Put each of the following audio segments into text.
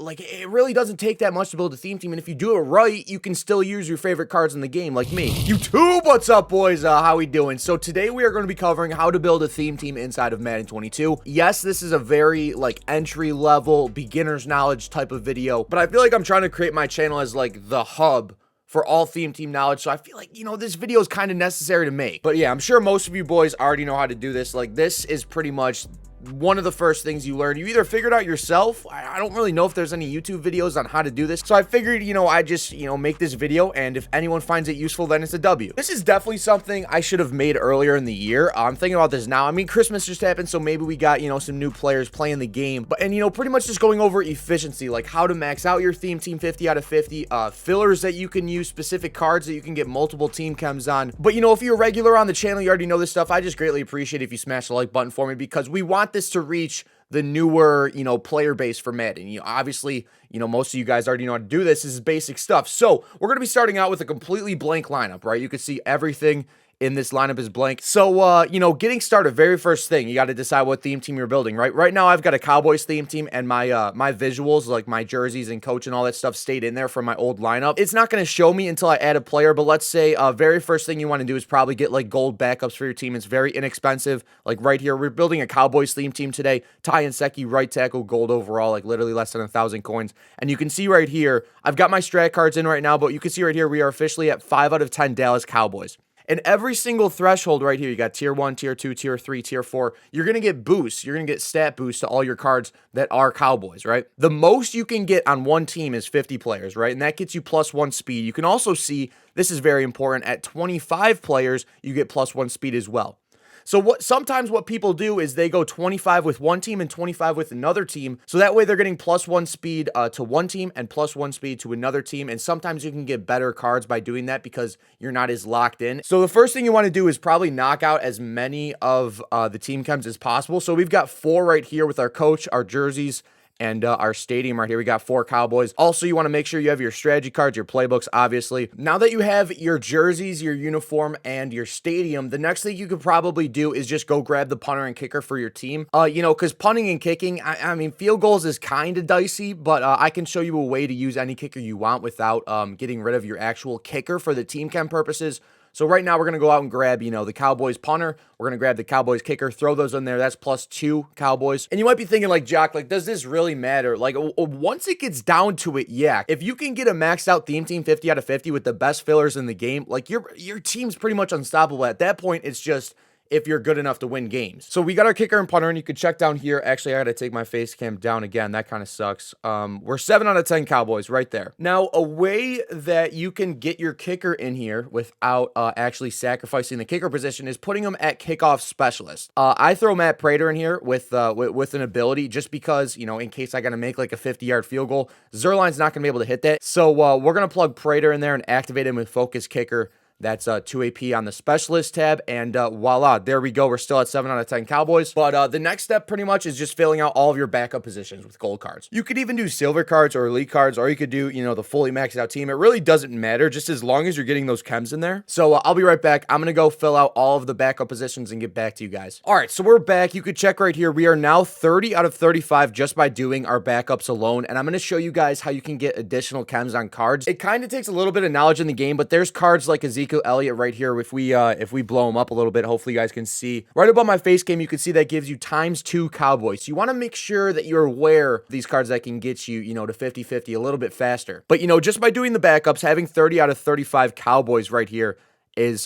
like, it really doesn't take that much to build a theme team, and if you do it right, you can still use your favorite cards in the game, like me. YouTube, what's up, boys? How we doing? So today we are going to be covering how to build a theme team inside of Madden 22. Yes, this is a very, like, entry-level, beginner's knowledge type of video, but I feel like I'm trying to create my channel as, like, the hub for all theme team knowledge, so I feel like, you know, this video is kind of necessary to make. But yeah, I'm sure most of you boys already know how to do this. Like, this is pretty much one of the first things you learn. You either figure it out yourself. I don't really know if there's any YouTube videos on how to do this, so I figured, you know, I just, you know, make this video, and if anyone finds it useful, then it's a W. This is definitely something I should have made earlier in the year. I'm thinking about this now. I mean, Christmas just happened, so maybe we got, you know, some new players playing the game, and, you know, pretty much just going over efficiency, like how to max out your theme team 50 out of 50, fillers that you can use, specific cards that you can get multiple team chems on. But, you know, if you're a regular on the channel, you already know this stuff. I just greatly appreciate if you smash the like button for me, because we want this to reach the newer, you know, player base for Madden. You know, obviously, you know, most of you guys already know how to do this. This is basic stuff. So we're going to be starting out with a completely blank lineup, right? You can see everything in this lineup is blank. So, you know, getting started, very first thing, you got to decide what theme team you're building, right? Right now, I've got a Cowboys theme team, and my my visuals, like my jerseys and coach and all that stuff, stayed in there from my old lineup. It's not going to show me until I add a player, but let's say very first thing you want to do is probably get like gold backups for your team. It's very inexpensive. Like right here, we're building a Cowboys theme team today. Ty and Seki, right tackle, gold overall, like literally less than 1,000 coins. And you can see right here, I've got my strat cards in right now, but you can see right here, we are officially at 5 out of 10 Dallas Cowboys. And every single threshold right here, you got tier 1, tier 2, tier 3, tier 4. You're going to get boosts. You're going to get stat boosts to all your cards that are Cowboys, right? The most you can get on one team is 50 players, right? And that gets you +1 speed. You can also see, this is very important, at 25 players, you get +1 speed as well. So sometimes what people do is they go 25 with one team and 25 with another team. So that way they're getting +1 speed to one team and +1 speed to another team. And sometimes you can get better cards by doing that because you're not as locked in. So the first thing you want to do is probably knock out as many of the team chems as possible. So we've got 4 right here with our coach, our jerseys, and our stadium right here. We got 4 Cowboys. Also, you want to make sure you have your strategy cards, your playbooks, obviously. Now that you have your jerseys, your uniform, and your stadium, the next thing you could probably do is just go grab the punter and kicker for your team. You know, because punting and kicking, I mean, field goals is kind of dicey, but I can show you a way to use any kicker you want without getting rid of your actual kicker for the team chem purposes. So right now we're going to go out and grab, you know, the Cowboys punter. We're going to grab the Cowboys kicker, throw those in there. That's +2 Cowboys. And you might be thinking like, Jock, like, does this really matter? Like, once it gets down to it, yeah. If you can get a maxed out theme team 50 out of 50 with the best fillers in the game, like your team's pretty much unstoppable. At that point, it's just if you're good enough to win games. So we got our kicker and punter, and you can check down here. Actually, I got to take my face cam down again. That kind of sucks. We're 7 out of 10 Cowboys right there. Now, a way that you can get your kicker in here without actually sacrificing the kicker position is putting them at kickoff specialist. I throw Matt Prater in here with an ability just because, you know, in case I got to make like a 50-yard field goal, Zerline's not going to be able to hit that. So we're going to plug Prater in there and activate him with focus kicker. That's 2 AP on the specialist tab, and voila, there we go. We're still at 7 out of 10 Cowboys. But the next step pretty much is just filling out all of your backup positions with gold cards. You could even do silver cards or elite cards, or you could do, you know, the fully maxed out team. It really doesn't matter, just as long as you're getting those chems in there. So I'll be right back. I'm going to go fill out all of the backup positions and get back to you guys. All right, so we're back. You could check right here. We are now 30 out of 35 just by doing our backups alone, and I'm going to show you guys how you can get additional chems on cards. It kind of takes a little bit of knowledge in the game, but there's cards like Ezekiel Elliott right here. If we blow them up a little bit, hopefully you guys can see right above my face cam, you can see that gives you ×2 Cowboys. So you want to make sure that you're aware of these cards that can get you, you know, to 50-50 a little bit faster. But, you know, just by doing the backups, having 30 out of 35 Cowboys right here is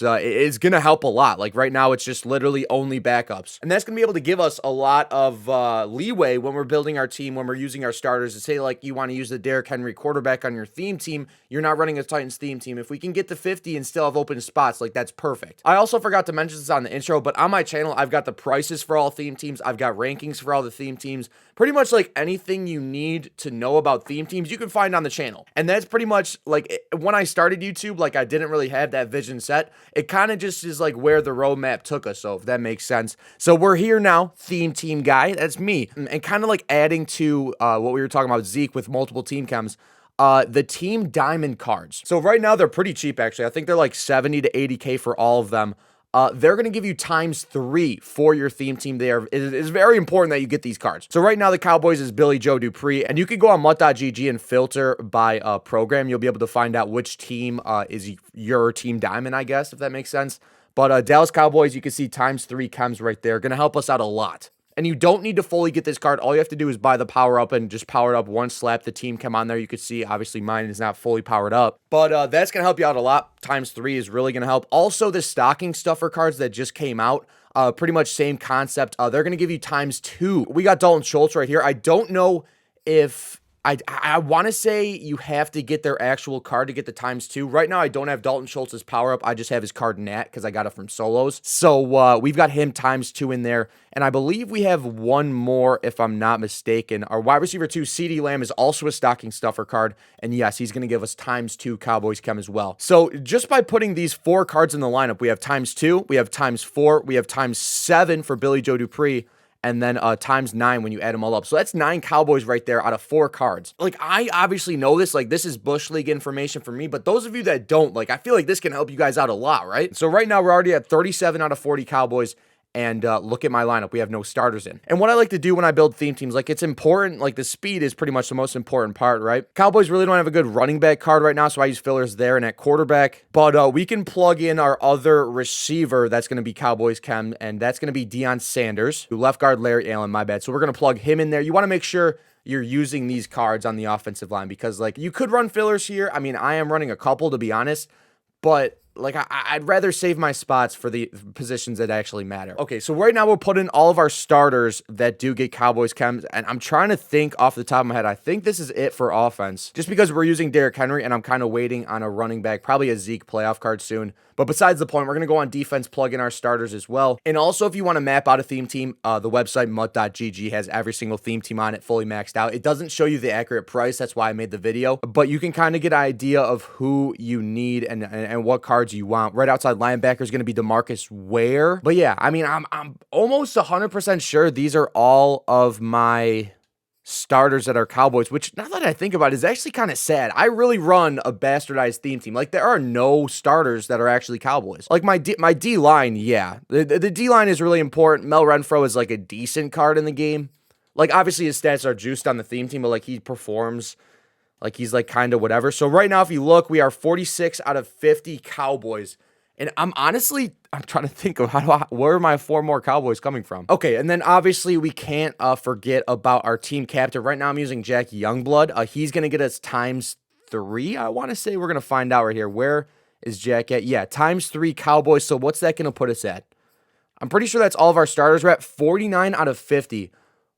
gonna help a lot. Like right now, it's just literally only backups, and that's gonna be able to give us a lot of leeway when we're building our team, when we're using our starters. To say like you want to use the Derrick Henry quarterback on your theme team, you're not running a Titans theme team. If we can get to 50 and still have open spots, like that's perfect. I also forgot to mention this on the intro, but on my channel, I've got the prices for all theme teams. I've got rankings for all the theme teams. Pretty much like anything you need to know about theme teams, you can find on the channel. And that's pretty much like when I started YouTube, like I didn't really have that vision set. It kind of just is like where the roadmap took us, so if that makes sense. So we're here now, theme team guy, that's me. And kind of like adding to what we were talking about, Zeke with multiple team chems, the team diamond cards. So right now they're pretty cheap, actually. I think they're like 70 to 80K for all of them. they're going to give you ×3 for your theme team there. It is very important that you get these cards. So right now, the Cowboys is Billy Joe Dupree, and you can go on mutt.gg and filter by program. You'll be able to find out which team is your team diamond, I guess, if that makes sense. But Dallas Cowboys, you can see ×3 chems right there. Going to help us out a lot. And you don't need to fully get this card. All you have to do is buy the power up and just power it up one slap. The team chem on there. You can see, obviously, mine is not fully powered up. But that's going to help you out a lot. ×3 is really going to help. Also, the stocking stuffer cards that just came out, pretty much same concept. They're going to give you ×2. We got Dalton Schultz right here. I don't know if... I want to say you have to get their actual card to get the ×2. Right now, I don't have Dalton Schultz's power up. I just have his card Nat because I got it from Solos. So we've got him ×2 in there. And I believe we have one more, if I'm not mistaken. Our wide receiver 2, CeeDee Lamb, is also a stocking stuffer card. And yes, he's going to give us ×2 Cowboys chem as well. So just by putting these 4 cards in the lineup, we have ×2, we have ×4, we have ×7 for Billy Joe Dupree, and then ×9 when you add them all up. So that's 9 Cowboys right there out of 4 cards. Like, I obviously know this. Like, this is Bush League information for me. But those of you that don't, like, I feel like this can help you guys out a lot, right? So right now, we're already at 37 out of 40 Cowboys. And look at my lineup. We have no starters in. And what I like to do when I build theme teams, like, it's important. Like, the speed is pretty much the most important part, right? Cowboys really don't have a good running back card right now, so I use fillers there and at quarterback. But we can plug in our other receiver that's going to be Cowboys chem, and that's going to be Deion Sanders, who left guard Larry Allen, my bad. So we're going to plug him in there. You want to make sure you're using these cards on the offensive line because, like, you could run fillers here. I mean, I am running a couple, to be honest, but... like, I'd rather save my spots for the positions that actually matter. Okay, so right now we'll put in all of our starters that do get Cowboys chems, and I'm trying to think off the top of my head. I think this is it for offense, just because we're using Derrick Henry, and I'm kind of waiting on a running back, probably a Zeke playoff card soon. But besides the point, we're going to go on defense, plug in our starters as well. And also, if you want to map out a theme team, the website mutt.gg has every single theme team on it fully maxed out. It doesn't show you the accurate price. That's why I made the video. But you can kind of get an idea of who you need and what cards you want. Right outside linebacker is going to be DeMarcus Ware. But yeah, I mean, I'm almost 100% sure these are all of my starters that are Cowboys, which now that I think about it is actually kind of sad. I really run a bastardized theme team. Like, there are no starters that are actually Cowboys. Like, my D-line, yeah. The D-line is really important. Mel Renfro is like a decent card in the game. Like, obviously his stats are juiced on the theme team, but like, he performs like he's like kind of whatever. So right now, if you look, we are 46 out of 50 Cowboys. And I'm trying to think of where are my 4 more Cowboys coming from? Okay, and then obviously we can't forget about our team captain. Right now I'm using Jack Youngblood. He's going to get us ×3, I want to say. We're going to find out right here. Where is Jack at? Yeah, ×3 Cowboys. So what's that going to put us at? I'm pretty sure that's all of our starters. We're at 49 out of 50.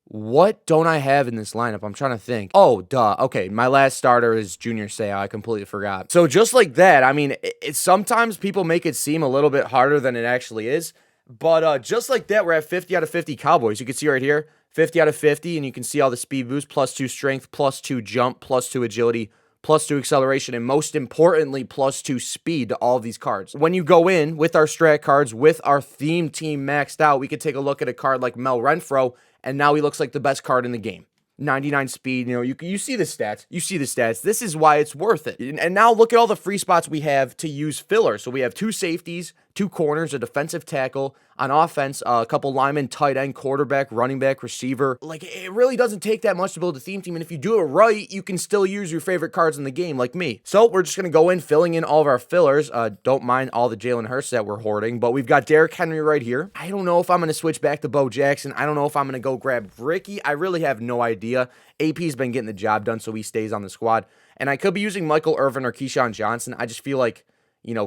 What don't I have in this lineup? I'm trying to think. Oh, duh. Okay, my last starter is Junior Seau. I completely forgot. So just like that, I mean, sometimes people make it seem a little bit harder than it actually is. But just like that, we're at 50 out of 50 Cowboys. You can see right here, 50 out of 50, and you can see all the speed boost, +2 strength, +2 jump, +2 agility, +2 acceleration, and most importantly, +2 speed to all of these cards. When you go in with our strat cards, with our theme team maxed out, we could take a look at a card like Mel Renfro, and now he looks like the best card in the game. 99 speed, you see the stats. You see the stats. This is why it's worth it. And now look at all the free spots we have to use filler. So we have 2 safeties, 2 corners, a defensive tackle. On offense, a couple linemen, tight end, quarterback, running back, receiver. Like, it really doesn't take that much to build a theme team. And if you do it right, you can still use your favorite cards in the game, like me. So we're just going to go in, filling in all of our fillers. Don't mind all the Jalen Hurts that we're hoarding. But we've got Derrick Henry right here. I don't know if I'm going to switch back to Bo Jackson. I don't know if I'm going to go grab Ricky. I really have no idea. AP's been getting the job done, so he stays on the squad. And I could be using Michael Irvin or Keyshawn Johnson. I just feel like,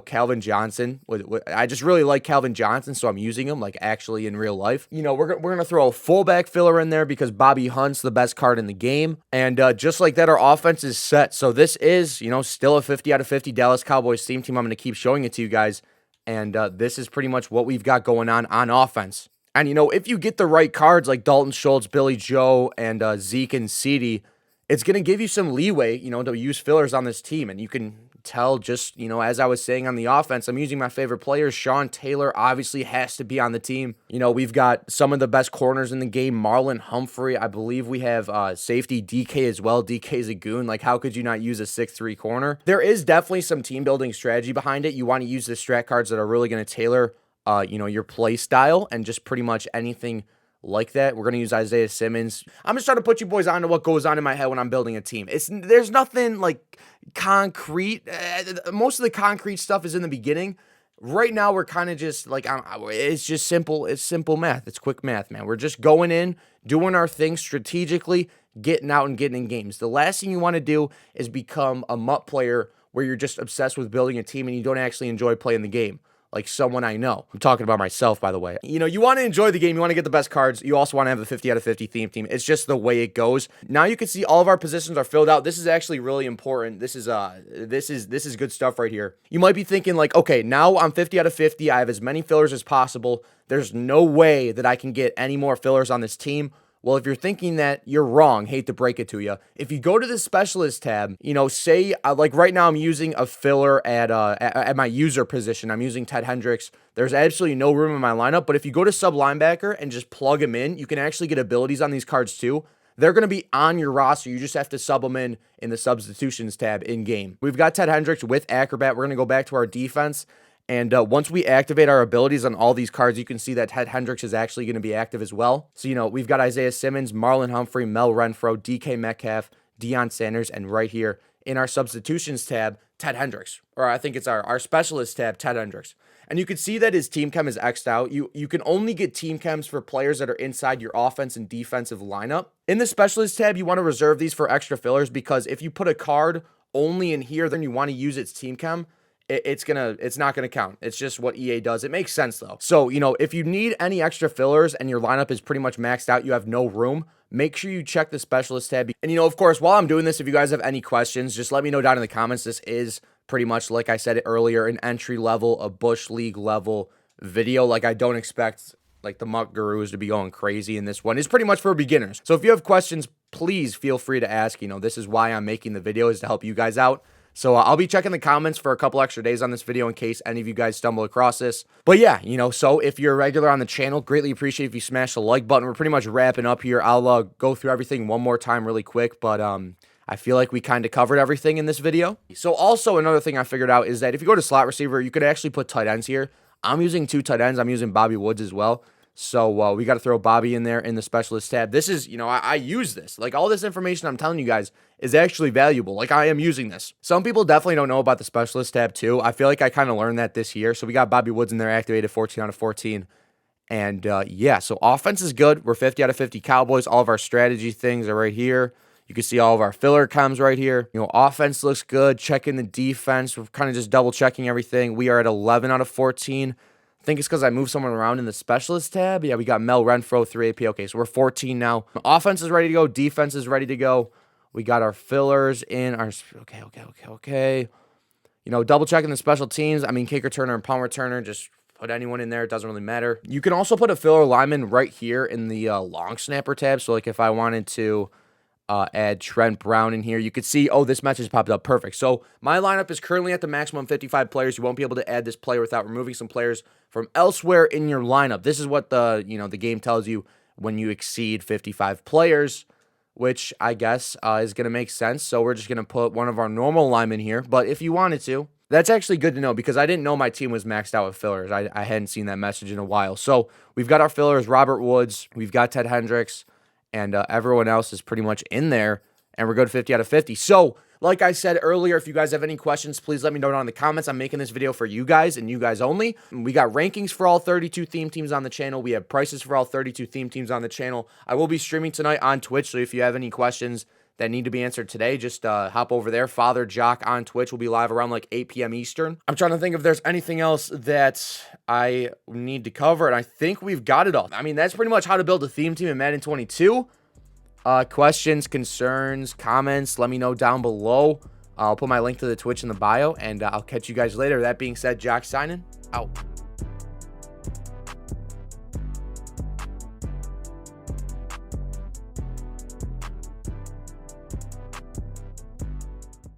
Calvin Johnson. I just really like Calvin Johnson, so I'm using him, like, actually in real life. We're going to throw a fullback filler in there because Bobby Hunt's the best card in the game. And just like that, our offense is set. So this is, still a 50 out of 50 Dallas Cowboys theme team. I'm going to keep showing it to you guys. And this is pretty much what we've got going on offense. And, if you get the right cards like Dalton Schultz, Billy Joe, and Zeke and CeeDee, it's going to give you some leeway, to use fillers on this team. And you can tell just, as I was saying on the offense, I'm using my favorite players. Sean Taylor obviously has to be on the team. We've got some of the best corners in the game. Marlon Humphrey. I believe we have safety DK as well. DK's a goon. Like, how could you not use a 6'3 corner? There is definitely some team building strategy behind it. You want to use the strat cards that are really going to tailor your play style and just pretty much anything like that. We're going to use Isaiah Simmons. I'm just trying to put you boys on to what goes on in my head when I'm building a team. There's nothing like concrete. Most of the concrete stuff is in the beginning. Right now, we're kind of just like, it's just simple. It's simple math. It's quick math, man. We're just going in, doing our thing strategically, getting out and getting in games. The last thing you want to do is become a MUT player where you're just obsessed with building a team and you don't actually enjoy playing the game. Like someone I know. I'm talking about myself, by the way. You want to enjoy the game. You want to get the best cards. You also want to have a 50 out of 50 theme team. It's just the way it goes. Now you can see all of our positions are filled out. This is actually really important. This is good stuff right here. You might be thinking like, okay, now I'm 50 out of 50. I have as many fillers as possible. There's no way that I can get any more fillers on this team. Well, if you're thinking that, you're wrong. Hate to break it to you. If you go to the specialist tab, say like right now I'm using a filler at my user position. I'm using Ted Hendricks. There's absolutely no room in my lineup, but if you go to sub linebacker and just plug him in, you can actually get abilities on these cards too. They're going to be on your roster. You just have to sub them in the substitutions tab in game. We've got Ted Hendricks with Acrobat. We're going to go back to our defense. And once we activate our abilities on all these cards, you can see that Ted Hendricks is actually going to be active as well. So, we've got Isaiah Simmons, Marlon Humphrey, Mel Renfro, DK Metcalf, Deion Sanders, and right here in our substitutions tab, Ted Hendricks. Or I think it's our specialist tab, Ted Hendricks. And you can see that his team chem is X'd out. You can only get team chems for players that are inside your offense and defensive lineup. In the specialist tab, you want to reserve these for extra fillers because if you put a card only in here, then you want to use its team chem, it's not gonna count. It's just what EA does. It makes sense though. So, if you need any extra fillers and your lineup is pretty much maxed out, you have no room, make sure you check the specialist tab. And of course, while I'm doing this, if you guys have any questions, just let me know down in the comments. This is pretty much, like I said earlier, an entry level, a Bush League level video. Like I don't expect like the Muck Gurus to be going crazy in this one. It's pretty much for beginners. So if you have questions, please feel free to ask. This is why I'm making the video, is to help you guys out. So I'll be checking the comments for a couple extra days on this video in case any of you guys stumble across this. But yeah, so if you're a regular on the channel, greatly appreciate if you smash the like button. We're pretty much wrapping up here. I'll go through everything one more time really quick, but I feel like we kind of covered everything in this video. So also another thing I figured out is that if you go to slot receiver, you could actually put tight ends here. I'm using 2 tight ends. I'm using Bobby Woods as well. So we got to throw Bobby in there in the specialist tab. This is, I use this. Like all this information I'm telling you guys is actually valuable. Like I am using this. Some people definitely don't know about the specialist tab too. I feel like I kind of learned that this year. So we got Bobby Woods in there activated 14 out of 14. And yeah, so offense is good. We're 50 out of 50 Cowboys. All of our strategy things are right here. You can see all of our filler chems right here. Offense looks good. Checking the defense. We're kind of just double checking everything. We are at 11 out of 14. I think it's because I moved someone around in the specialist tab. Yeah, we got Mel Renfro, 3 AP. Okay, so we're 14 now. Offense is ready to go. Defense is ready to go. We got our fillers in. Okay. Double checking the special teams. I mean, kick returner and punt returner. Just put anyone in there. It doesn't really matter. You can also put a filler lineman right here in the long snapper tab. So, like, if I wanted to add Trent Brown in here, you could see, oh, this message popped up. Perfect. So my lineup is currently at the maximum 55 players. You won't be able to add this player without removing some players from elsewhere in your lineup. This is what the game tells you when you exceed 55 players, which I guess is going to make sense. So we're just going to put one of our normal linemen here. But if you wanted to, that's actually good to know because I didn't know my team was maxed out with fillers. I hadn't seen that message in a while. So we've got our fillers, Robert Woods. We've got Ted Hendricks. And everyone else is pretty much in there. And we're good 50 out of 50. So, like I said earlier, if you guys have any questions, please let me know down in the comments. I'm making this video for you guys and you guys only. We got rankings for all 32 theme teams on the channel. We have prices for all 32 theme teams on the channel. I will be streaming tonight on Twitch. So if you have any questions that need to be answered today, just hop over there. Father Jock on Twitch will be live around like 8 p.m. Eastern. I'm trying to think if there's anything else that I need to cover. And I think we've got it all. I mean, that's pretty much how to build a theme team in Madden 22. Questions, concerns, comments, let me know down below. I'll put my link to the Twitch in the bio, and I'll catch you guys later. That being said, Jock signing out.